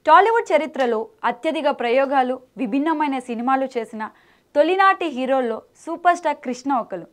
టాలీవుడ్ చరిత్రలో అత్యధిక ప్రయోగాలు విభిన్నమైన సినిమాలు చేసిన తొలినాటి హీరోల్లో సూపర్ స్టార్ కృష్ణ ఒకరు.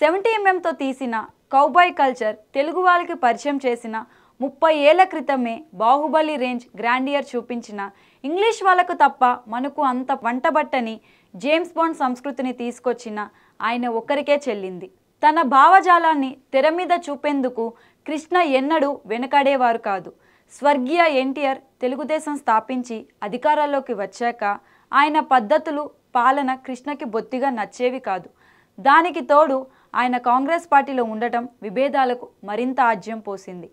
70mm తీసిన కౌబాయ్ కల్చర్ తెలుగు వాళ్ళకి పరిచయం చేసిన 30 ఏళ్ల క్రితమే బాహుబలి రేంజ్ గ్రాండియర్ చూపించిన ఇంగ్లీష్ వాళ్ళకు తప్ప మనకు అంత వంటబట్టని జేమ్స్ బాండ్ సంస్కృతిని తీసుకొచ్చిన ఆయన ఒక్కరికే చెల్లింది. తన భావజాలాన్ని తెర మీద చూపేందుకు కృష్ణ ఎన్నడూ వెనకాడేవారు కాదు. స్వర్గీయ ఎన్టీఆర్ తెలుగుదేశం స్థాపించి అధికారంలోకి వచ్చాక ఆయన పద్ధతులు పాలన కృష్ణకి బొత్తిగా నచ్చేవి కాదు. దానికి తోడు ఆయన కాంగ్రెస్ పార్టీలో ఉండటం విభేదాలకు మరింత ఆజ్యం పోసింది.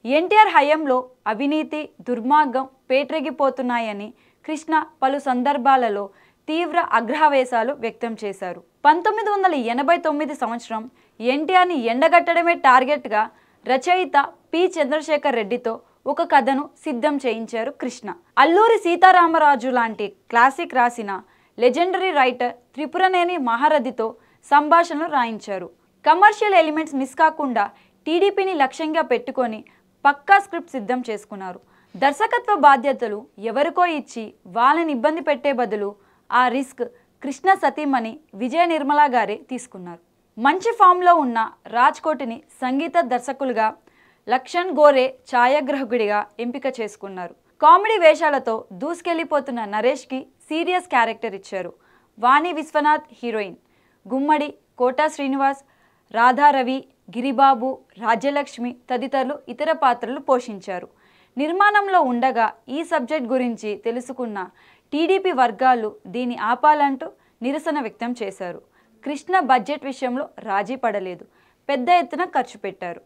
ఎన్టీఆర్ హయాంలో అవినీతి దుర్మార్గం పేట్రెగిపోతున్నాయని కృష్ణ పలు సందర్భాలలో తీవ్ర ఆగ్రహవేశాలు వ్యక్తం చేశారు. 1989 సంవత్సరం ఎన్టీఆర్ని ఎండగట్టడమే టార్గెట్గా రచయిత పి చంద్రశేఖర్ రెడ్డితో ఒక కథను సిద్ధం చేయించారు కృష్ణ. అల్లూరి సీతారామరాజు లాంటి క్లాసిక్ రాసిన లెజెండరీ రైటర్ త్రిపురనేని మహారథితో సంభాషణలు రాయించారు. కమర్షియల్ ఎలిమెంట్స్ మిస్ కాకుండా టీడీపీని లక్ష్యంగా పెట్టుకొని పక్కా స్క్రిప్ట్ సిద్ధం చేసుకున్నారు. దర్శకత్వ బాధ్యతలు ఎవరికో ఇచ్చి వాళ్ళని ఇబ్బంది పెట్టే బదులు ఆ రిస్క్ కృష్ణ సతీమణి విజయ నిర్మలా గారే తీసుకున్నారు. మంచి ఫామ్లో ఉన్న రాజ్కోట్ని సంగీత దర్శకులుగా, లక్ష్మణ్ గోరే ఛాయాగ్రాహకుడిగా ఎంపిక చేసుకున్నారు. కామెడీ వేషాలతో దూసుకెళ్లిపోతున్న నరేష్కి సీరియస్ క్యారెక్టర్ ఇచ్చారు. వాణి విశ్వనాథ్ హీరోయిన్, గుమ్మడి, కోటా శ్రీనివాస్, రాధారవి, గిరిబాబు, రాజ్యలక్ష్మి తదితరులు ఇతర పాత్రలు పోషించారు. నిర్మాణంలో ఉండగా ఈ సబ్జెక్ట్ గురించి తెలుసుకున్న టీడీపీ వర్గాలు దీన్ని ఆపాలంటూ నిరసన వ్యక్తం చేశారు. కృష్ణ బడ్జెట్ విషయంలో రాజీ పడలేదు, పెద్ద ఎత్తున ఖర్చు పెట్టారు.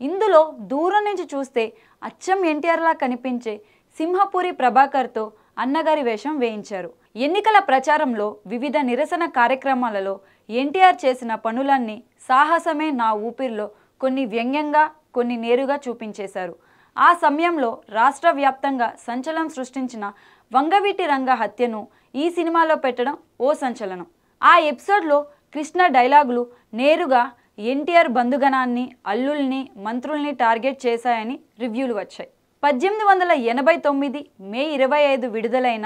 ఇందులో దూరం నుంచి చూస్తే అచ్చం ఎన్టీఆర్లా కనిపించే సింహపురి ప్రభాకర్తో అన్నగారి వేషం వేయించారు. ఎన్నికల ప్రచారంలో వివిధ నిరసన కార్యక్రమాలలో ఎన్టీఆర్ చేసిన పనులన్నీ సాహసమే నా ఊపిరిలో కొన్ని వ్యంగ్యంగా కొన్ని నేరుగా చూపించేశారు. ఆ సమయంలో రాష్ట్ర వ్యాప్తంగా సంచలనం సృష్టించిన వంగవీటి రంగ హత్యను ఈ సినిమాలో పెట్టడం ఓ సంచలనం. ఆ ఎపిసోడ్లో కృష్ణ డైలాగులు నేరుగా ఎన్టీఆర్ బంధుగణాన్ని, అల్లుల్ని, మంత్రుల్ని టార్గెట్ చేశాయని రివ్యూలు వచ్చాయి. 1889 మే 25 విడుదలైన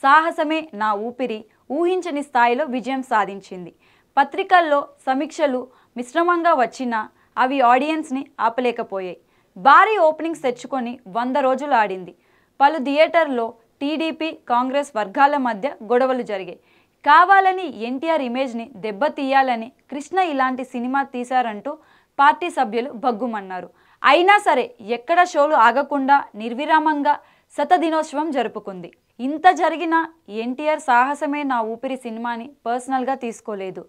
సాహసమే నా ఊపిరి ఊహించని స్థాయిలో విజయం సాధించింది. పత్రికల్లో సమీక్షలు మిశ్రమంగా వచ్చినా అవి ఆడియన్స్ని ఆపలేకపోయాయి. భారీ ఓపెనింగ్స్ తెచ్చుకొని 100 రోజులు ఆడింది. పలు థియేటర్లో టీడీపీ కాంగ్రెస్ వర్గాల మధ్య గొడవలు జరిగాయి. కావాలని ఎన్టీఆర్ ఇమేజ్ని దెబ్బతీయాలని కృష్ణ ఇలాంటి సినిమా తీశారంటూ పార్టీ సభ్యులు భగ్గుమన్నారు. అయినా సరే ఎక్కడ షోలు ఆగకుండా నిర్విరామంగా శతదినోత్సవం జరుపుకుంది. ఇంత జరిగినా ఎన్టీఆర్ సాహసమే నా ఊపిరి సినిమాని పర్సనల్గా తీసుకోలేదు.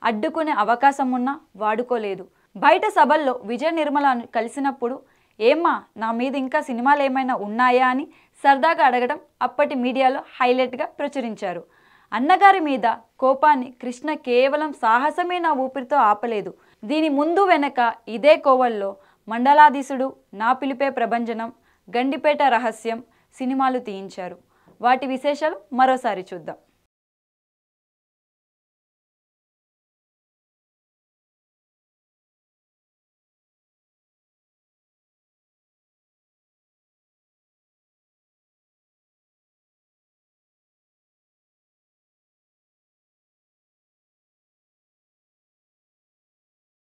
అడ్డుకునే అవకాశం ఉన్నా వాడుకోలేదు. బయట సభల్లో విజయ నిర్మలను కలిసినప్పుడు ఏమ్మా నా మీద ఇంకా సినిమాలు ఏమైనా ఉన్నాయా అని సరదాగా అడగడం అప్పటి మీడియాలో హైలైట్గా ప్రచురించారు. అన్నగారి మీద కోపాన్ని కృష్ణ కేవలం సాహసమే నా ఊపిరితో ఆపలేదు. దీని ముందు వెనక ఇదే కోవల్లో మండలాధీశుడు, నా పిలిపే ప్రభంజనం, గండిపేట రహస్యం సినిమాలు తీయించారు. వాటి విశేషాలు మరోసారి చూద్దాం.